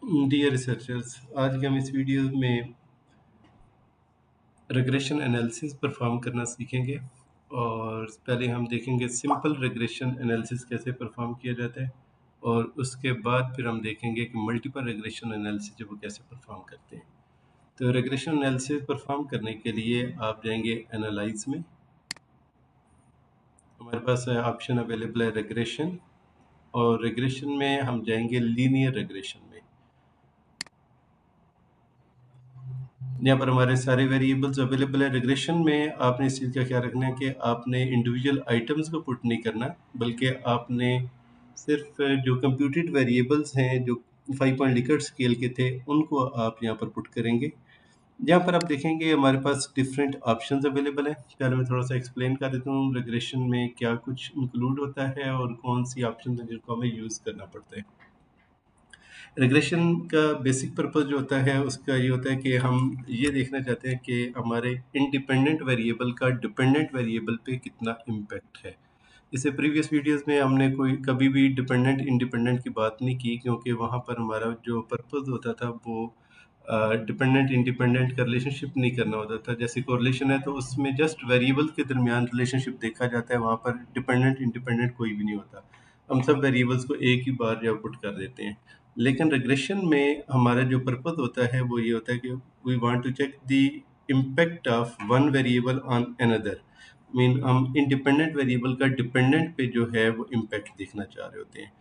Dear researchers, आज के हम इस वीडियो में रिग्रेशन एनालिसिस परफॉर्म करना सीखेंगे। और पहले हम देखेंगे सिंपल रिग्रेशन एनालिसिस कैसे परफॉर्म किया जाता है, और उसके बाद फिर हम देखेंगे कि मल्टीपल रिग्रेशन एनालिसिस जो वो कैसे परफॉर्म करते हैं। तो रिग्रेशन एनालिसिस परफॉर्म करने के लिए आप जाएंगे एनालाइज में। हमारे पास ऑप्शन अवेलेबल है रिग्रेशन, और रिग्रेशन में हम जाएंगे लीनियर रिग्रेशन में। यहाँ पर हमारे सारे वेरिएबल्स अवेलेबल है। रिग्रेशन में आपने इस चीज़ का ख्याल रखना है कि आपने इंडिविजुअल आइटम्स को पुट नहीं करना, बल्कि आपने सिर्फ जो कंप्यूटेड वेरिएबल्स हैं जो 5 पॉइंट लिकर्ट स्केल के थे उनको आप यहाँ पर पुट करेंगे। यहाँ पर आप देखेंगे हमारे पास डिफरेंट ऑप्शंस अवेलेबल हैं। पहले मैं थोड़ा सा एक्सप्लेन कर देता हूँ रिग्रेशन में क्या कुछ इंक्लूड होता है और कौन सी ऑप्शन है जिनको हमें यूज़ करना पड़ता है। रिग्रेशन का बेसिक पर्पस जो होता है उसका ये होता है कि हम ये देखना चाहते हैं कि हमारे इंडिपेंडेंट वेरिएबल का डिपेंडेंट वेरिएबल पे कितना इम्पैक्ट है। इससे प्रीवियस वीडियोस में हमने कोई कभी भी डिपेंडेंट इंडिपेंडेंट की बात नहीं की, क्योंकि वहाँ पर हमारा जो पर्पस होता था वो डिपेंडेंट इंडिपेंडेंट का रिलेशनशिप नहीं करना होता था। जैसे कोरिलेशन है तो उसमें जस्ट वेरिएबल के दरमियान रिलेशनशिप देखा जाता है, वहाँ पर डिपेंडेंट इंडिपेंडेंट कोई भी नहीं होता। हम सब वेरिएबल्स को एक ही बार जो पुट कर देते हैं। लेकिन रिग्रेशन में हमारा जो पर्पस होता है वो ये होता है कि we want to check the impact of one variable on another. Mean हम इंडिपेंडेंट वेरिएबल का डिपेंडेंट पे जो है वो इम्पैक्ट देखना चाह रहे होते हैं।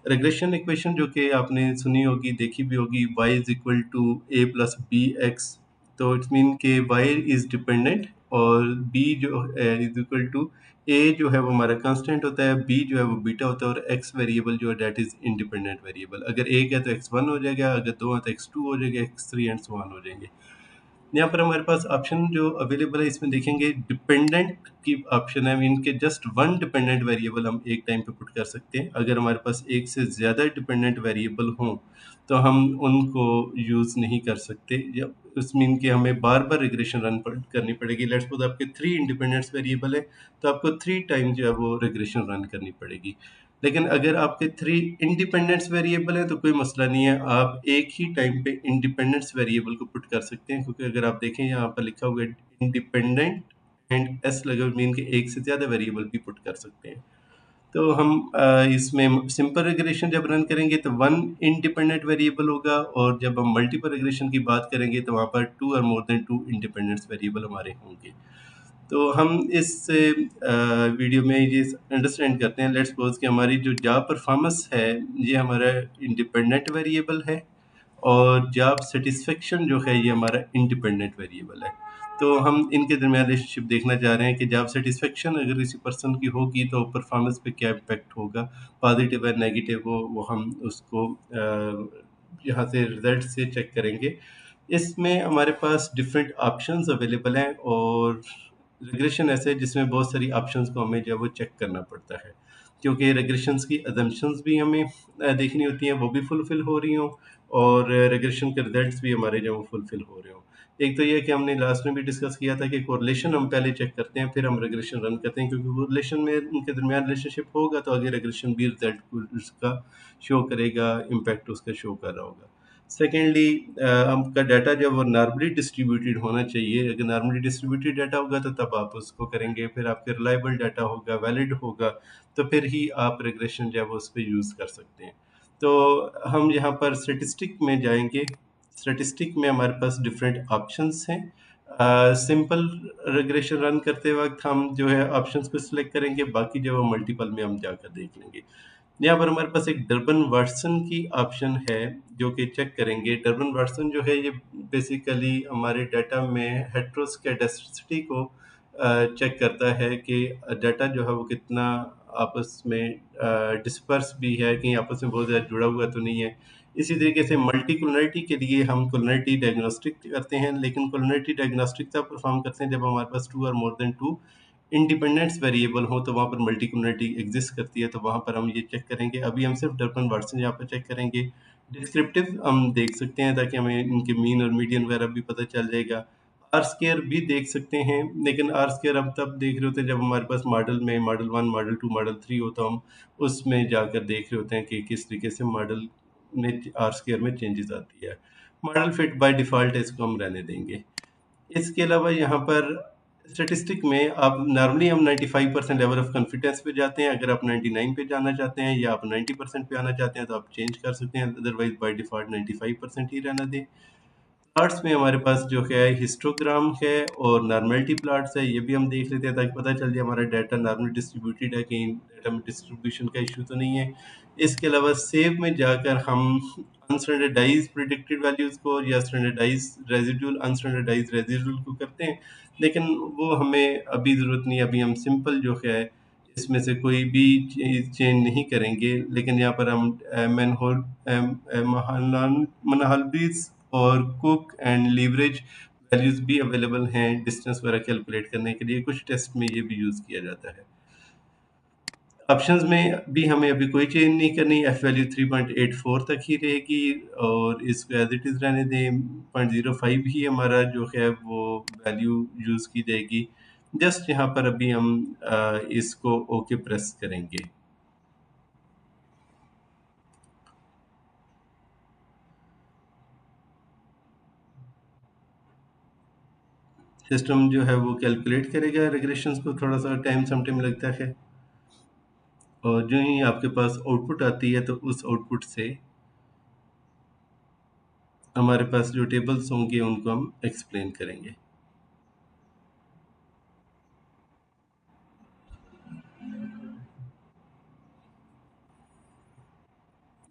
रिग्रेशन इक्वेशन जो कि आपने सुनी होगी, देखी भी होगी, y is equal to a plus b x. तो इट्स मीन के y इज डिपेंडेंट और b जो इज इक्वल टू a जो है वो हमारा कांस्टेंट होता है, b जो है वो बीटा होता है, और x वेरिएबल जो है दैट इज इंडिपेंडेंट वेरिएबल। अगर एक है तो x1 हो जाएगा, अगर दो है तो x2 हो जाएगा, x3 एंड सो ऑन हो जाएंगे। यहाँ पर हमारे पास ऑप्शन जो अवेलेबल है इसमें देखेंगे डिपेंडेंट की ऑप्शन है। मीन के जस्ट वन डिपेंडेंट वेरिएबल हम एक टाइम पे पुट कर सकते हैं। अगर हमारे पास एक से ज़्यादा डिपेंडेंट वेरिएबल हों तो हम उनको यूज़ नहीं कर सकते, या उस मीन के हमें बार बार रिग्रेशन रन करनी पड़ेगी। लेट्स सपोज आपके 3 इंडिपेंडेंट वेरिएबल है तो आपको 3 टाइम जो है वो रिग्रेशन रन करनी पड़ेगी। लेकिन अगर आपके 3 इंडिपेंडेंस वेरिएबल हैं तो कोई मसला नहीं है, आप एक ही टाइम पे इंडिपेंडेंस वेरिएबल को पुट कर सकते हैं। क्योंकि अगर आप देखें यहाँ पर लिखा हुआ है इंडिपेंडेंट एंड एस लगा, मीन के एक से ज़्यादा वेरिएबल भी पुट कर सकते हैं। तो हम इसमें सिंपल रिग्रेशन जब रन करेंगे तो वन इंडिपेंडेंट वेरिएबल होगा, और जब हम मल्टीपल रिग्रेशन की बात करेंगे तो वहाँ पर 2 और मोर देन 2 इंडिपेंडेंस वेरिएबल हमारे होंगे। तो हम इस वीडियो में ये अंडरस्टैंड करते हैं। लेट्स सपोज कि हमारी जो जॉब परफॉर्मेंस है ये हमारा इंडिपेंडेंट वेरिएबल है, और जॉब सेटिस्फेक्शन जो है ये हमारा इंडिपेंडेंट वेरिएबल है। तो हम इनके दरमियान रिलेशनशिप देखना चाह रहे हैं कि जॉब सेटिस्फेक्शन अगर किसी पर्सन की होगी तो परफॉर्मेंस पे क्या इम्पेक्ट होगा, पॉजिटिव है नेगेटिव हो, वो हम उसको यहाँ से रिजल्ट से चेक करेंगे। इसमें हमारे पास डिफरेंट ऑप्शंस अवेलेबल हैं, और रिग्रेशन ऐसे है जिसमें बहुत सारी ऑप्शंस को हमें जो है वो चेक करना पड़ता है, क्योंकि रिग्रेशंस की अजम्पशंस भी हमें देखनी होती हैं, वो भी फुलफिल हो रही हों, और रिग्रेशन के रिजल्ट्स भी हमारे जो वो फुलफिल हो रहे हों। एक तो ये कि हमने लास्ट में भी डिस्कस किया था कि कोरिलेशन हम पहले चेक करते हैं फिर हम रिग्रेशन रन करते हैं, क्योंकि कोरिलेशन में उनके दरमियान रिलेशनशिप होगा तो आगे रिग्रेशन भी रिजल्ट उसका शो करेगा, इम्पैक्ट उसका शो कर रहा होगा। सेकेंडली आपका डाटा जो है वो नॉर्मली डिस्ट्रीब्यूटेड होना चाहिए। अगर नॉर्मली डिस्ट्रीब्यूटेड डाटा होगा तो तब आप उसको करेंगे, फिर आपके रिलायबल डाटा होगा, वैलिड होगा, तो फिर ही आप रिग्रेशन जो है वो उस पर यूज़ कर सकते हैं। तो हम यहाँ पर स्टेटिस्टिक में जाएंगे। स्टेटिस्टिक में हमारे पास डिफरेंट ऑप्शंस हैं। सिंपल रिग्रेशन रन करते वक्त हम जो है ऑप्शंस को सिलेक्ट करेंगे, बाकी जो है मल्टीपल में हम जाकर देख लेंगे। यहाँ पर हमारे पास एक डर्बन वाटसन की ऑप्शन है जो कि चेक करेंगे। डर्बन वाटसन जो है ये बेसिकली हमारे डाटा में हेट्रोस्केडेस्टिसिटी को चेक करता है कि डाटा जो है वो कितना आपस में डिस्पर्स भी है, कहीं आपस में बहुत ज़्यादा जुड़ा हुआ तो नहीं है। इसी तरीके से मल्टी कुलरिटी के लिए हम कुलरिटी डायग्नोस्टिक करते हैं, लेकिन कुलरिटी डायग्नोस्टिक तब परफॉर्म करते हैं जब हमारे पास 2 और मोर देन 2 इंडिपेंडेंस वेरिएबल हो, तो वहाँ पर मल्टी कम्युनिटी एग्जिस्ट करती है, तो वहाँ पर हम ये चेक करेंगे। अभी हम सिर्फ डर्बन वाटसन यहाँ पर चेक करेंगे। डिस्क्रिप्टिव हम देख सकते हैं ताकि हमें इनके मीन और मीडियन वगैरह भी पता चल जाएगा। आर स्केयर भी देख सकते हैं, लेकिन आर स्केयर हम तब देख रहे होते हैं जब हमारे पास मॉडल में मॉडल 1 मॉडल 2 मॉडल 3 हो, तो हम उसमें जाकर देख रहे होते हैं कि किस तरीके से मॉडल में आर स्क्वायर में चेंजेस आती है। मॉडल फिट बाय डिफ़ॉल्ट है, इसको हम रहने देंगे। इसके अलावा यहाँ पर स्टैटिस्टिक में आप नॉर्मली हम 95% लेवल ऑफ कॉन्फिडेंस पे जाते हैं। अगर आप 99 पे जाना चाहते हैं या आप 90% पे आना चाहते हैं तो आप चेंज कर सकते हैं, अदरवाइज बाय डिफ़ॉल्ट 95% ही रहना दें। प्लॉट्स में हमारे पास जो है हिस्टोग्राम है और नॉर्मेलिटी प्लॉट्स है, ये भी हम देख लेते हैं ताकि पता चल जाए हमारा डाटा नॉर्मली डिस्ट्रीब्यूटेड है, कहीं डाटा में डिस्ट्रीब्यूशन का इशू तो नहीं है। इसके अलावा सेव में जाकर हम अनस्टैंडर्डाइज प्रिडिक्टेड वैल्यूज़ को या स्टैंडर्डाइज रेजिडुअल अनस्टैंडर्डाइज रेजिडुअल को करते हैं, लेकिन वो हमें अभी ज़रूरत नहीं है। अभी हम सिंपल जो है इसमें से कोई भी चीज़ चेंज नहीं करेंगे, लेकिन यहाँ पर हम मनहलबीज और कुक एंड लीवरेज वैल्यूज़ भी अवेलेबल हैं डिस्टेंस वगैरह कैलकुलेट करने के लिए। कुछ टेस्ट में ये भी यूज़ किया जाता है। ऑप्शंस में भी हमें अभी कोई चेंज नहीं करनी, एफ वैल्यू 3.84 तक ही रहेगी और इसको एज इट इज़ रहने दें। 0.05 ही हमारा जो है वो वैल्यू यूज़ की जाएगी। जस्ट यहाँ पर अभी हम इसको ओके प्रेस करेंगे। सिस्टम जो है वो कैलकुलेट करेगा रिग्रेशंस को, थोड़ा सा टाइम समटाइम लगता है, और जो ही आपके पास आउटपुट आती है तो उस आउटपुट से हमारे पास जो टेबल्स होंगे उनको हम एक्सप्लेन करेंगे।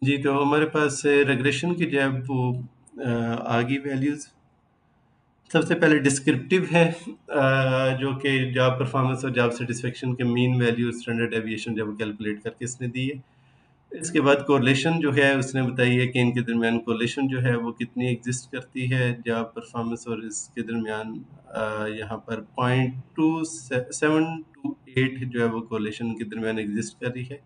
जी, तो हमारे पास रिग्रेशन की जो है वो आ गई वैल्यूज़। सबसे पहले डिस्क्रिप्टिव है, जो कि जॉब परफॉर्मेंस और जॉब सेटिस्फेक्शन के मीन वैल्यू स्टैंडर्ड डेविएशन जब कैलकुलेट करके इसने दी है। इसके बाद कोरिलेशन जो है उसने बताई है कि इनके दरमियान कोरिलेशन जो है वो कितनी एग्जिस्ट करती है जॉब परफॉर्मेंस और इसके दरमियान। यहाँ पर 0.2728 जो है वो कोरिलेशन के दरमियान एग्जिस्ट कर रही है।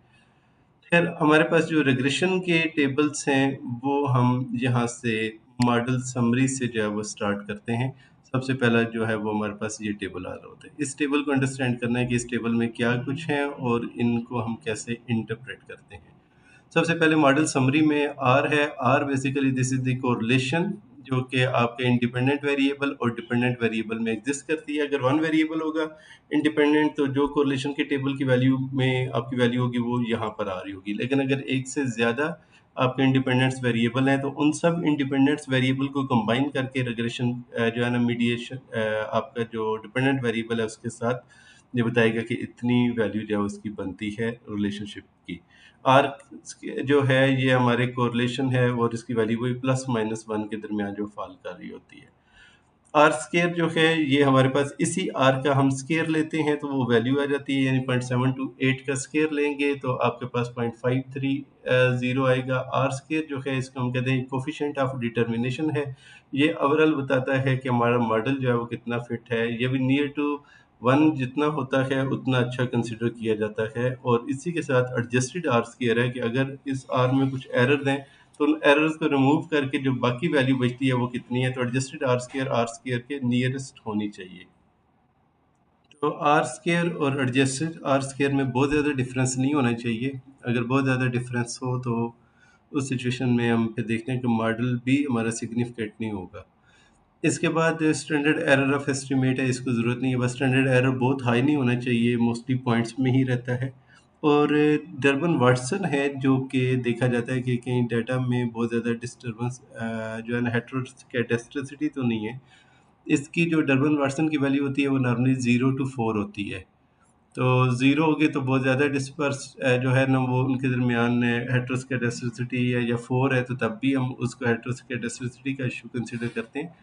खैर, हमारे पास जो रिग्रेशन के टेबल्स हैं वो हम यहाँ से मॉडल समरी से जो है वो स्टार्ट करते हैं। सबसे पहला जो है वो हमारे पास ये टेबल आ रहा होता है। इस टेबल को अंडरस्टैंड करना है कि इस टेबल में क्या कुछ है और इनको हम कैसे इंटरप्रेट करते हैं। सबसे पहले मॉडल समरी में आर है। R basically this is the correlation जो कि आपके इंडिपेंडेंट वेरिएबल और डिपेंडेंट वेरिएबल में एग्जिस्ट करती है। अगर वन वेरिएबल होगा इंडिपेंडेंट तो जो कोरिलेशन के टेबल की वैल्यू में आपकी वैल्यू होगी वो यहाँ पर आ रही होगी। लेकिन अगर एक से ज़्यादा आपके इंडिपेंडेंट्स वेरिएबल हैं तो उन सब इंडिपेंडेंट्स वेरिएबल को कंबाइन करके रिग्रेशन जो है ना मीडिएशन आपका जो डिपेंडेंट वेरिएबल है उसके साथ ये बताएगा कि इतनी वैल्यू जो है उसकी बनती है रिलेशनशिप की। आर जो है ये हमारे कोरिलेशन है और इसकी वैल्यू वही +-1 के दरमियान जो फॉल कर रही होती है। आर स्केयर जो है ये हमारे पास इसी आर का हम स्केयर लेते हैं तो वो वैल्यू आ जाती है, यानी 0.728 का स्केयर लेंगे तो आपके पास 0.530 आएगा। आर स्केयर जो है इसको हम कहते हैं कोफिशिएंट ऑफ डिटर्मिनेशन है। ये ओवरऑल बताता है कि हमारा मॉडल जो है वो कितना फिट है। ये भी नियर टू 1 जितना होता है उतना अच्छा कंसिडर किया जाता है। और इसी के साथ एडजस्टेड आर स्केयर है कि अगर इस आर में कुछ एरर दें तो उन एरर्स को रिमूव करके जो बाकी वैल्यू बचती है वो कितनी है, तो एडजस्टेड आर स्केयर के नियरेस्ट होनी चाहिए। तो आर स्केयर और एडजस्टेड आर स्केयर में बहुत ज़्यादा डिफरेंस नहीं होना चाहिए। अगर बहुत ज़्यादा डिफरेंस हो तो उस सिचुएशन में हम फिर देखते हैं कि मॉडल भी हमारा सिग्निफिकेंट नहीं होगा। इसके बाद स्टैंडर्ड एरर ऑफ एस्टिमेट है, इसको ज़रूरत नहीं है। बस स्टैंडर्ड एरर बहुत हाई नहीं होना चाहिए, मोस्टली पॉइंट्स में ही रहता है। और डर्बन वाटसन है जो कि देखा जाता है कि कहीं डाटा में बहुत ज़्यादा डिस्टर्बेंस जो है ना हेटेरोस्केडेस्टिसिटी तो नहीं है। इसकी जो डर्बन वाटसन की वैल्यू होती है वो नॉर्मली 0 to 4 होती है। तो 0 होगी तो बहुत ज़्यादा डिस्पर्स जो है ना वो उनके दरमियान हेटेरोस्केडेस्टिसिटी है, या 4 है तो तब भी हम उसको हेटेरोस्केडेस्टिसिटी का इशू कंसिडर करते हैं।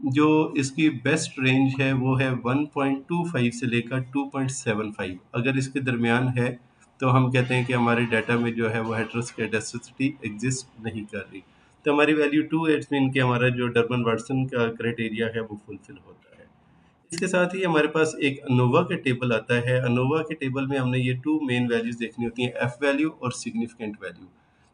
जो इसकी बेस्ट रेंज है वो है 1.25 से लेकर 2.75। अगर इसके दरमियान है तो हम कहते हैं कि हमारे डाटा में जो है वो हेटेरोस्केडेस्टिसिटी एग्जिस्ट नहीं कर रही। तो हमारी वैल्यू 2 इट्स मीन कि हमारा जो डर्बन वाटसन का क्राइटेरिया है वो फुलफिल होता है। इसके साथ ही हमारे पास एक अनोवा का टेबल आता है। अनोवा के टेबल में हमने ये 2 मेन वैल्यूज़ देखनी होती हैं, एफ वैल्यू और सिग्निफिकेंट वैल्यू।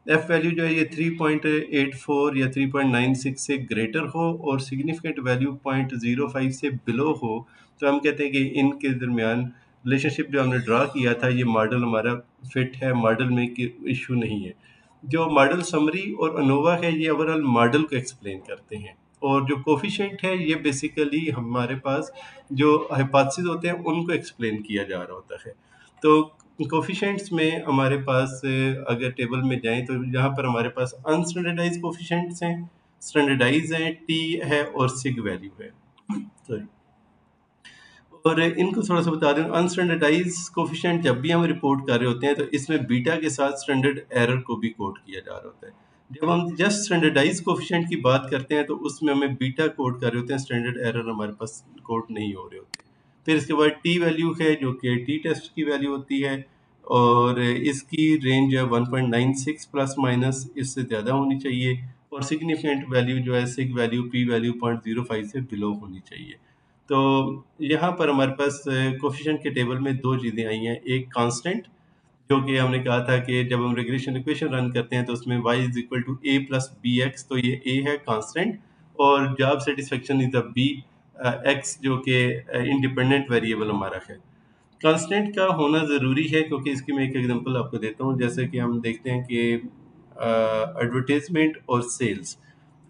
एफ वैल्यू जो है ये 3.84 या 3.96 से ग्रेटर हो और सिग्निफिकेंट वैल्यू 0.05 से बिलो हो तो हम कहते हैं कि इनके दरमियान रिलेशनशिप जो हमने ड्रा किया था ये मॉडल हमारा फिट है, मॉडल में इशू नहीं है। जो मॉडल समरी और अनोवा है ये ओवरऑल मॉडल को एक्सप्लेन करते हैं, और जो कोफिशिएंट है ये बेसिकली हमारे पास जो हाइपोथेसिस होते हैं उनको एक्सप्लेन किया जा रहा होता है। तो कोफिशिएंट्स में हमारे पास अगर टेबल में जाएं तो यहाँ पर हमारे पास अनस्टैंडर्डाइज कोफिशिएंट्स हैं, स्टैंडर्डाइज हैं, टी है और सिग वैल्यू है। सॉरी, और इनको थोड़ा सा बता दें, अनस्टैंडर्डाइज कोफिशिएंट जब भी हम रिपोर्ट कर रहे होते हैं तो इसमें बीटा के साथ स्टैंडर्ड एरर को भी कोड किया जा रहा होता है। जब हम जस्ट स्टैंडर्डाइज कोफिशिएंट की बात करते हैं तो उसमें हमें बीटा कोड कर रहे होते हैं, स्टैंडर्ड एरर हमारे पास कोड नहीं हो रहे होते। फिर इसके बाद टी वैल्यू है जो कि टी टेस्ट की वैल्यू होती है, और इसकी रेंज है 1.96 प्लस माइनस, इससे ज़्यादा होनी चाहिए, और सिग्निफिकेंट वैल्यू जो है सिग वैल्यू पी वैल्यू 0.05 से बिलो होनी चाहिए। तो यहाँ पर हमारे पास कोफिशिएंट के टेबल में दो चीज़ें आई हैं, एक कांस्टेंट जो कि हमने कहा था कि जब हम रिग्रेशन इक्वेशन रन करते हैं तो उसमें y is equal to a plus b x, तो ये a है कांस्टेंट, और job satisfaction is the b x जो कि इंडिपेंडेंट वेरिएबल हमारा है। कांस्टेंट का होना ज़रूरी है क्योंकि इसकी मैं एक एग्जांपल आपको देता हूँ। जैसे कि हम देखते हैं कि एडवर्टाइजमेंट और सेल्स,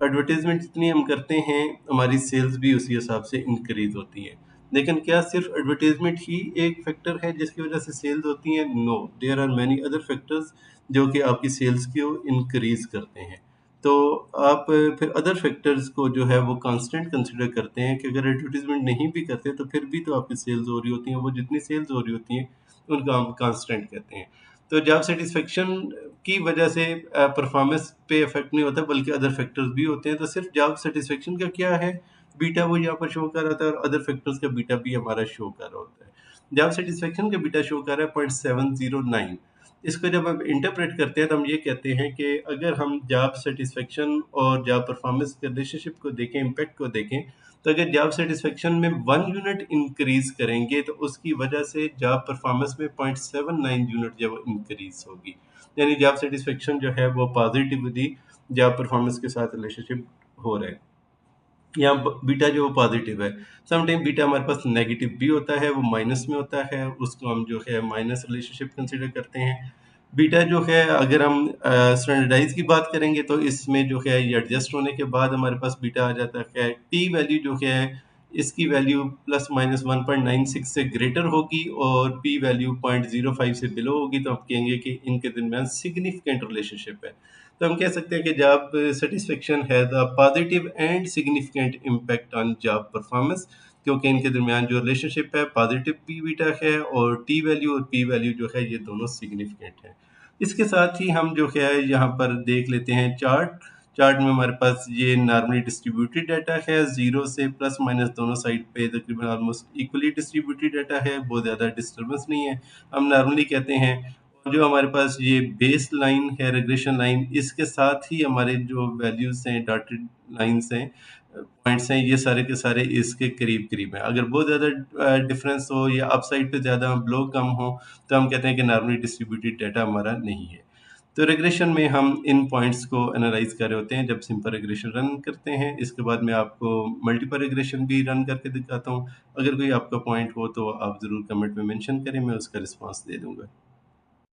एडवर्टाइजमेंट जितनी हम करते हैं हमारी सेल्स भी उसी हिसाब से इंक्रीज होती हैं। लेकिन क्या सिर्फ एडवर्टाइजमेंट ही एक फैक्टर है जिसकी वजह से सेल्स होती हैं? No, there are many other factors जो कि आपकी सेल्स को इंक्रीज करते हैं। तो आप फिर अदर फैक्टर्स को जो है वो कांस्टेंट कंसिडर करते हैं कि अगर एडवर्टाइजमेंट नहीं भी करते तो फिर भी तो आपकी सेल्स हो रही होती हैं, वो जितनी सेल्स हो रही होती हैं उनको हम कांस्टेंट कहते हैं। तो जॉब सेटिस्फेक्शन की वजह से परफॉर्मेंस पे इफेक्ट नहीं होता बल्कि अदर फैक्टर्स भी होते हैं। तो सिर्फ जॉब सेटिस्फेक्शन का क्या है, बीटा वो यहाँ पर शो कर रहा था, और अदर फैक्टर्स का बीटा भी हमारा शो कर रहा होता है। जॉब सेटिस्फेक्शन का बीटा शो कर रहा है 0.709। इसको जब हम इंटरप्रेट करते हैं तो हम ये कहते हैं कि अगर हम जॉब सेटिस्फेक्शन और जॉब परफॉर्मेंस के रिलेशनशिप को देखें, इम्पैक्ट को देखें, तो अगर जॉब सेटिस्फेक्शन में 1 यूनिट इंक्रीज करेंगे तो उसकी वजह से जॉब परफॉर्मेंस में 0.79 यूनिट जब इंक्रीज होगी, यानी जॉब सेटिस्फेक्शन जो है वो पॉजिटिवली जॉब परफॉर्मेंस के साथ रिलेशनशिप हो रहा है। यहाँ बीटा जो पॉजिटिव है, समटाइम बीटा हमारे पास नेगेटिव भी होता है, वो माइनस में होता है, उसको हम जो है माइनस रिलेशनशिप कंसिडर करते हैं। बीटा जो है अगर हम स्टैंडर्डाइज की बात करेंगे तो इसमें जो है ये एडजस्ट होने के बाद हमारे पास बीटा आ जाता है। टी वैल्यू जो है इसकी वैल्यू प्लस माइनस 1.96 से ग्रेटर होगी और पी वैल्यू 0.05 से बिलो होगी, तो आप कहेंगे कि इनके दरमियान सिग्निफिकेंट रिलेशनशिप है। तो हम कह सकते हैं कि job satisfaction has a positive and significant impact on job performance, क्योंकि इनके दरमियान जो रिलेशनशिप है पॉजिटिव पी बीटा है, और टी वैल्यू और पी वैल्यू जो है ये दोनों सिग्निफिकेंट हैं। इसके साथ ही हम जो है यहाँ पर देख लेते हैं चार्ट। चार्ट में हमारे पास ये नॉर्मली डिस्ट्रीब्यूटेड डाटा है, जीरो से प्लस माइनस दोनों साइड पे तकरीबन ऑलमोस्ट इक्वली डिस्ट्रीब्यूटेड डाटा है, बहुत ज़्यादा डिस्टर्बेंस नहीं है, हम नॉर्मली कहते हैं। और जो हमारे पास ये बेस लाइन है, रिग्रेशन लाइन, इसके साथ ही हमारे जो वैल्यूज़ हैं, डॉटेड लाइन्स हैं, पॉइंट्स हैं, ये सारे के सारे इसके करीब करीब हैं। अगर बहुत ज़्यादा डिफरेंस हो या अप साइड पे ज़्यादा ब्लो कम हो तो हम कहते हैं कि नॉर्मली डिस्ट्रीब्यूटेड डाटा हमारा नहीं है। तो रिग्रेशन में हम इन पॉइंट्स को एनालाइज कर रहे होते हैं जब सिंपल रिग्रेशन रन करते हैं। इसके बाद मैं आपको मल्टीपल रिग्रेशन भी रन करके दिखाता हूँ। अगर कोई आपका पॉइंट हो तो आप ज़रूर कमेंट में मेंशन करें, मैं उसका रिस्पांस दे दूँगा।